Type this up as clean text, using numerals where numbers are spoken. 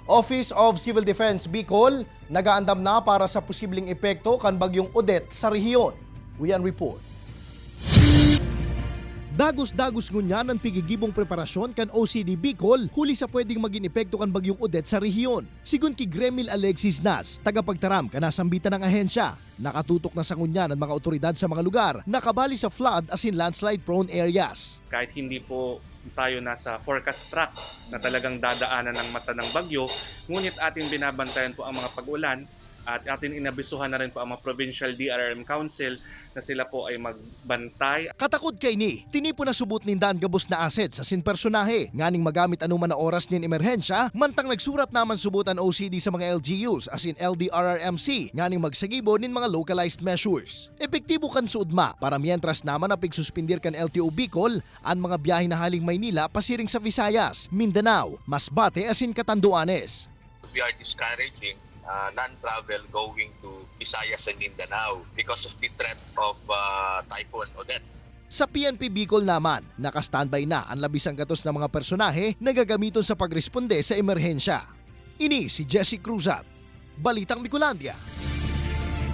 Office of Civil Defense Bicol nagaandam na para sa posibleng epekto kan bagyong Odette sa rehiyon. Uyan report. Dagos-dagos ngunyan ang pigigibong preparasyon kan OCD Bicol huli sa pwedeng maging epekto kan bagyong Odette sa rehiyon. Sigun ki Gremil Alexis Nas, tagapagtaram kanasambitan ng ahensya. Nakatutok na sa ngunyan ang mga otoridad sa mga lugar nakabali sa flood as in landslide prone areas. Kahit hindi po tayo nasa forecast track na talagang dadaanan ng mata ng bagyo, ngunit ating binabantayan po ang mga pag-ulan at ating inabisuhan na rin po ang mga Provincial DRRM Council na sila po ay magbantay. Katakod kay ni, tinipo na subot nindan gabos na assets sa sinpersonahe, nganing magamit anuman na oras nin emerhensya, mantang nagsurat naman subutan OCD sa mga LGUs as in LDRRMC, nganing magsagibo nin mga localized measures. Epektibo kan suudma, para mientras naman na pigsuspindir kan LTO Bicol, ang mga biyahe na haling Maynila pasiring sa Visayas, Mindanao, Masbate as in Catanduanes. We are discouraging non-travel going to Visayas and Mindanao because of the threat of Typhoon Odette. Sa PNP Bicol naman, naka-standby na ang labisang gatos ng mga personahe na gagamiton sa pagresponde sa emerhensya. Ini si Jesse Cruzat, Balitang Bicolandia.